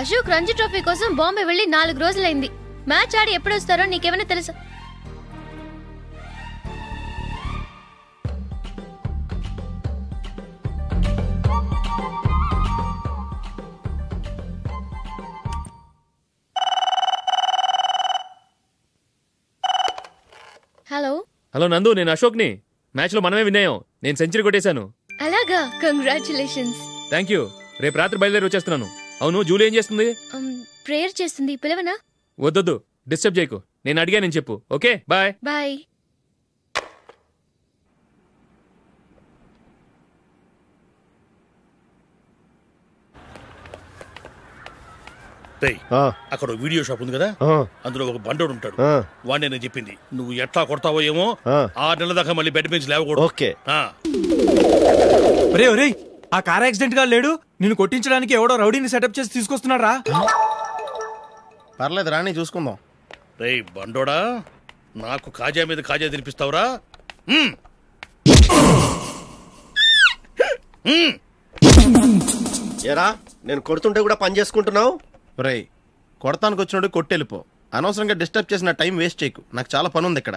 Ashok Ranji trophy కోసం బాంబే వెళ్లి 4 రోజులైంది. మ్యాచ్ ఆడి ఎప్పుడు వస్తారో నీకేమైనా తెలుసా? హలో హలో నందు, నేను అశోక్ని. మ్యాచ్ లో మనమే విన్నాయం. నేను సెంచరీ కొట్టేశాను. అలాగా, కంగ్రాచులేషన్స్. Thank you. రేపు రాత్రి బయలుదేరి వచ్చేస్తున్నాను. అవును, జూలీ ఏం చేస్తుంది? ప్రేయర్ చేస్తుంది. పిలవనా? వద్దొద్దు, డిస్టర్బ్ చేయకు. నేను అడిగానని చెప్పు. Okay, bye. బాయ్. అక్కడ వీడియో షాప్ ఉంది కదా, అందులో ఒక బండోడు ఉంటాడు. వాడిని నేను చెప్పింది నువ్వు ఎట్లా కొడతావో ఏమో. 6 నెలల దాకా మళ్ళీ బెడ్ బెంచ్ లేవకూడదు. ఆ కార్ యాక్సిడెంట్ గా లేడు, నిన్ను కొట్టించడానికి ఎవడో రౌడీని సెటప్ చేసి తీసుకొస్తున్నారా? పర్లేదు రాని, చూసుకుందాం. రే బండోడా, నాకు కాజా మీద కాజా తినిపిస్తావురా? ఏరా, నేను కొడుతుంటే కూడా పని చేసుకుంటున్నావు? రేయ్, కొడతానికి వచ్చినోడు కొట్టెళ్ళిపో. అనవసరంగా డిస్టర్బ్ చేసిన టైం వేస్ట్ చేయకు. నాకు చాలా పని ఉంది ఇక్కడ.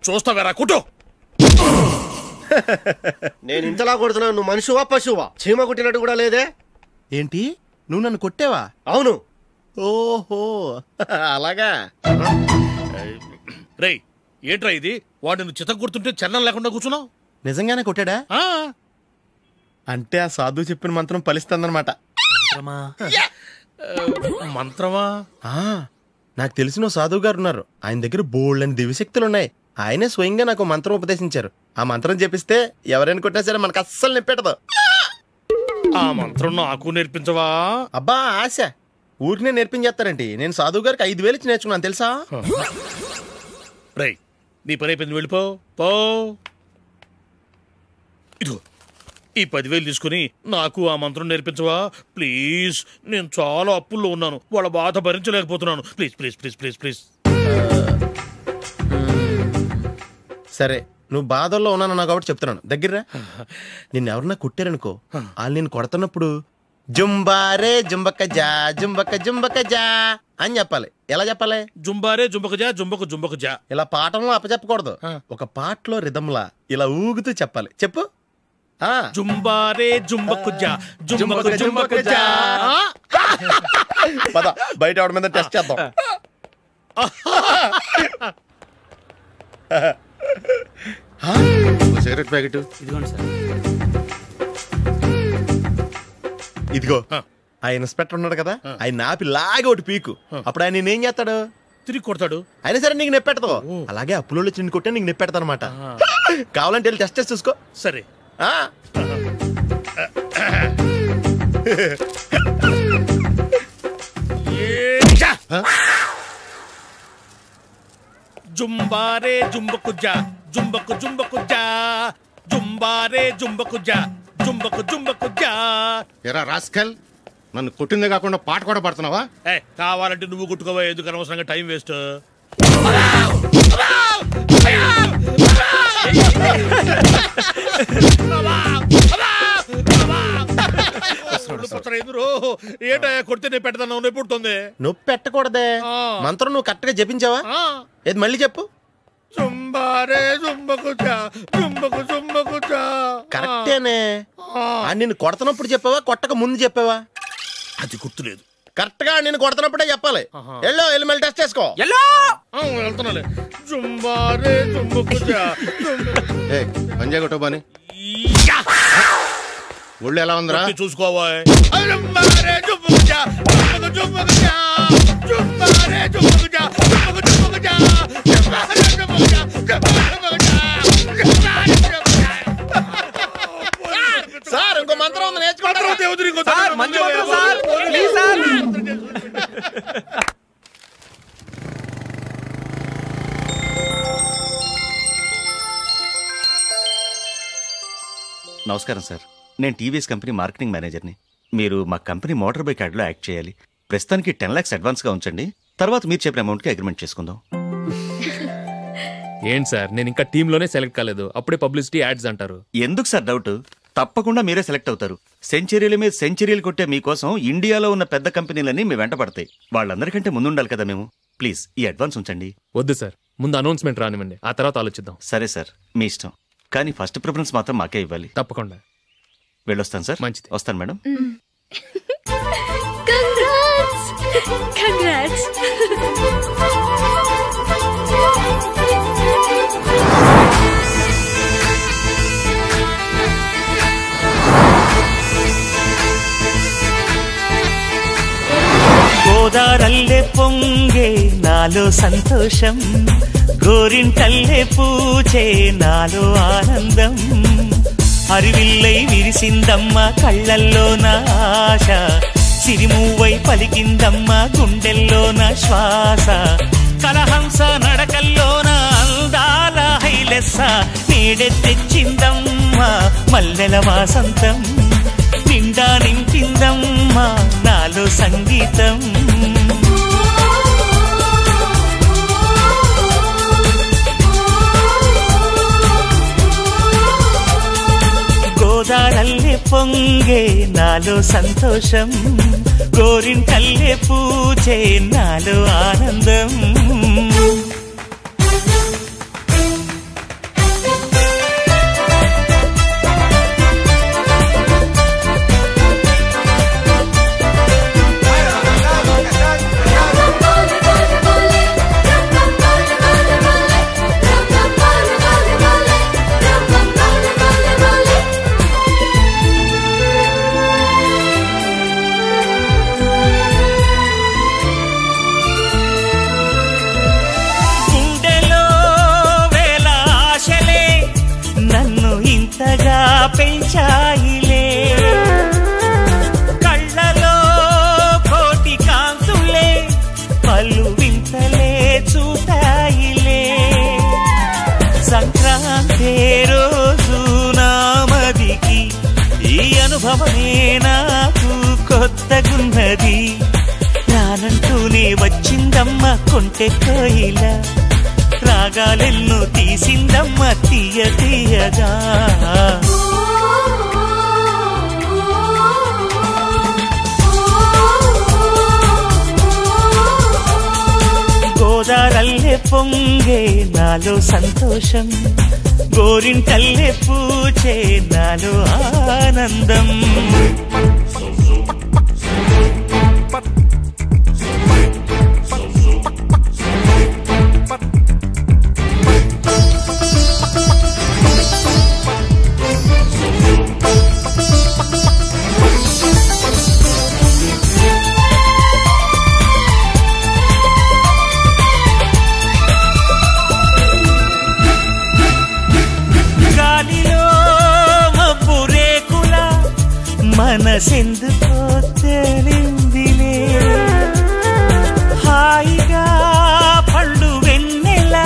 చూస్తావేరా కుట్టు. నేను ఇంతలా కొడుతున్నావు, నువ్వు మనిషివా పశువా? చీమ కుట్టినట్టు కూడా లేదే. ఏంటి, నువ్వు నన్ను కొట్టేవా? అవును. ఓహో అలాగా. రేయ్ ఏంట్రా ఇది? వాడు నువ్వు చిత్త గుర్తుంటే చలనం లేకుండా కూర్చున్నావు. నిజంగానే కొట్టాడా? అంటే ఆ సాధువు చెప్పిన మంత్రం ఫలిస్తుందన్నమాట. మంత్రమా? నాకు తెలిసిన సాధువు గారు ఉన్నారు. ఆయన దగ్గర బోల్డ్ అని దివ్యశక్తులున్నాయి. ఆయనే స్వయంగా నాకు మంత్రం ఉపదేశించారు. ఆ మంత్రం చెప్పిస్తే ఎవరైనా కొట్టినా సరే మనకు అస్సలు నిప్పెట్టదు. ఆ మంత్రం నాకు నేర్పించవా? అబ్బా ఆశ, ఊరినే నేర్పించేస్తారండి. నేను సాధువు గారికి 5,000 ఇచ్చి నేర్చుకున్నాను తెలుసా? రేయ్ నీ పని అయిపోయింది, వెళ్ళిపో. పో. ఇదిగో ఈ 10,000 తీసుకుని నాకు ఆ మంత్రం నేర్పించవా ప్లీజ్? నేను చాలా అప్పుల్లో ఉన్నాను, వాళ్ళ బాధ భరించలేకపోతున్నాను. Please please please please please. సరే, నువ్వు బాధల్లో ఉన్నాను నాకు కాబట్టి చెప్తున్నాను. దగ్గర నిన్ను ఎవరన్నా కుట్టారనుకో, వాళ్ళు నేను కొడుతున్నప్పుడు జుంబారే జుంబక జా జుంబక జుంబక జా అని చెప్పాలి. ఎలా చెప్పాలి? జుంబారే జుంబక జా జుంబక జుంబక జా. ఇలా పాఠంలో అప్పచెప్పకూడదు. ఒక పాటలో రిధంలా ఇలా ఊగుతూ చెప్పాలి. చెప్పు. జుంబారే జుంబకు జా జుంబకు జుంబకు జా. పద బయట ఆవిడ మీద టెస్ట్ చేద్దాం. సిగరెట్ ప్యాకెట్ ఇదిగోండి సార్. ఇదిగో. ఆ ఇన్స్పెక్టర్ ఉన్నాడు కదా, ఆయన ఆపి లాగే ఒకటి పీకు. అప్పుడు ఆయన నేనేం చేస్తాడు? తిరిగి కొడతాడు. అయినా సరే నీకు నెప్పెడతావు. అలాగే అప్పులో చిన్న కొట్టే నీకు నెప్పెడతా అనమాట. కావాలంటే వెళ్ళి టెస్ట్ చేసి చూసుకో. సరే. జుంబారే జుంబకు జా జుంబకు జుంబకు జా జుంబారే జుంబకు జా జుంబకు జుంబకు జా. ఎరా రాస్కల్, నన్ను కొట్టిందే కాకుండా పాట కూడా పడుతున్నావా? కావాలంటే నువ్వు కొట్టుకోవా, ఎందుకు అనవసరంగా టైం వేస్ట్. ఏంటో కొడితే నేను పెడతాను, నొప్పి పుడుతుంది. నొప్పి పెట్టకూడదే. మంత్రం నువ్వు కరెక్ట్ గా జపించావా? ఏది మళ్ళీ చెప్పు. జుంబారే జుంబకు జా జుంబకు జుంబకు జా. కరెక్టేనే. నిన్ను కొడుతున్నప్పుడు చెప్పావా, కొట్టక ముందు చెప్పావా? అది గుర్తులేదు. కరెక్ట్ గా నేను కొడుతున్నప్పుడే చెప్పాలి. వెళ్ళి మళ్ళీ టెస్ట్ చేసుకో. వెళ్తున్నాలే. జుంబారే జుంబకు జా. పంజా కొట్టబాని ఒళ్ళు ఎలా ఉందిరా చూసుకోవా. సార్ ఇంకో మంత్రం ఉంది, నేర్చుకుంటారు. నమస్కారం సార్, నేను టీవీఎస్ కంపెనీ మార్కెటింగ్ మేనేజర్ని. మీరు మా కంపెనీ మోటార్ బైక్ యాడ్లో యాక్ట్ చేయాలి. ప్రస్తుతానికి 10 lakhs అడ్వాన్స్గా ఉంచండి, తర్వాత మీరు చెప్పిన అమౌంట్కి అగ్రిమెంట్ చేసుకుందాం. ఏంటి సార్, నేను ఇంకా టీంలోనే సెలెక్ట్ కాలేదు, అప్పుడే పబ్లిసిటీ యాడ్స్ అంటారు. ఎందుకు సార్ డౌట్? తప్పకుండా మీరే సెలెక్ట్ అవుతారు. సెంచరీల మీద సెంచరీలు కొట్టే మీకోసం ఇండియాలో ఉన్న పెద్ద కంపెనీలన్నీ మీ వెంట పడతాయి. వాళ్ళందరికంటే ముందుండాలి కదా మేము. ప్లీజ్ ఈ అడ్వాన్స్ ఉంచండి. వద్దు సార్, ముందు అనౌన్స్మెంట్ రానివ్వండి, ఆ తర్వాత ఆలోచిద్దాం. సరే సార్, మీ ఇష్టం. కానీ ఫస్ట్ ప్రిఫరెన్స్ మాత్రం మాకే ఇవ్వాలి. తప్పకుండా. వెళ్ళొస్తాను సార్. మంచిది. వస్తాను మేడం. కంగ్రాట్స్. గోదారల్లే పొంగే నాలో సంతోషం, గోరింటల్లే పూచే నాలో ఆనందం. అరివిల్లై విరిసిందమ్మ కళ్ళల్లో నా ఆశ, సిరిమూవై పలికిందమ్మ గుండెల్లో నా శ్వాస. కలహంస నడకల్లోన అందాల హైలెస్స, నీడే తెచ్చిందమ్మ మల్లెల వాసంతం. నిండా నింపిందమ్మా నాలో సంగీతం. గోదారల్లే పొంగే నాలో సంతోషం, గోరింటల్లే పూచే నాలో ఆనందం. పెంచాయిలే కళ్ళలో కోటి కాంతులే, పలు వింతలే చూతాయిలే. సంక్రాంతి రోజు నామదికి ఈ అనుభవమే నాకు కొత్తగున్నది. రానంటూనే వచ్చిందమ్మ కొంటె కోయిల, రాగాలెన్నో తీసిందమ్మ తీయ తీయగా. గోదారల్లే పొంగే నాలో సంతోషం, గోరింటల్లే పూచే నాలో ఆనందం. మనసెందుకో తెలిందిలే, హాయిగా పళ్ళు వెన్నెల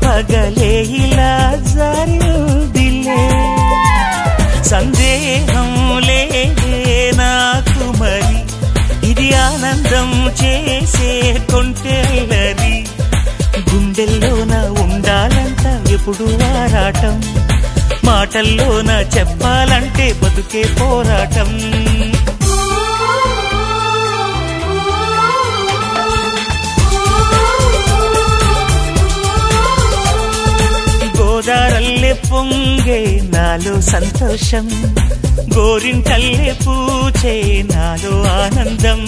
పగలే ఇలా జరిదిలే. సందేహం లేదే నాకు మరి, ఇది ఆనందం చేసే కొంటెల్లరి. గుండెల్లోన ఉండాలంట ఎప్పుడు ఆరాటం, మాటల్లోన చెప్పాలంటే బతుకే పోరాటం. గోదారల్లే పొంగే నాలో సంతోషం, గోరింటల్లే పూచే నాలో ఆనందం.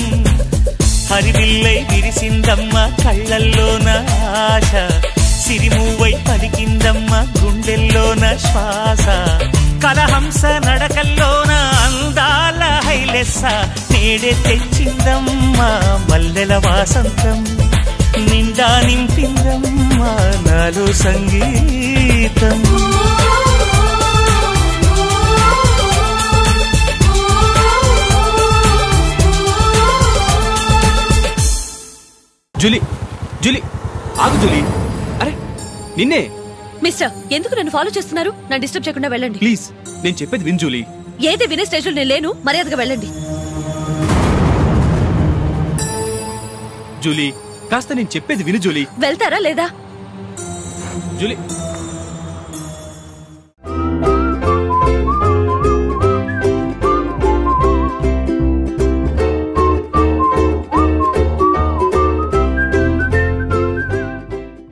హరివిల్లై విరిసిందమ్మ కళ్ళల్లోన ఆశ, సిరిమూవై పలికిందమ్మ గుండెల్లోన శ్వాస. కలహంస నడకల్లోన అందాల హైలెస్స, నేడే తెచ్చిందమ్మ మల్లెల వాసంతం. నిండా నింపిందమ్మ నాలో సంగీతం. జూలీ, జూలీ ఆగు జూలీ. అరే నిన్నే. మిస్టర్, ఎందుకు నన్ను ఫాలో చేస్తున్నారు? నన్ను డిస్టర్బ్ చేయకుండా వెళ్ళండి ప్లీజ్. నేను చెప్పేది విను జూలీ. ఏది వినే స్టేజ్ లో నేను లేను, మర్యాదగా వెళ్ళండి. జూలీ కాస్త నేను చెప్పేది విను జూలీ. వెళ్తారా లేదా? జూలీ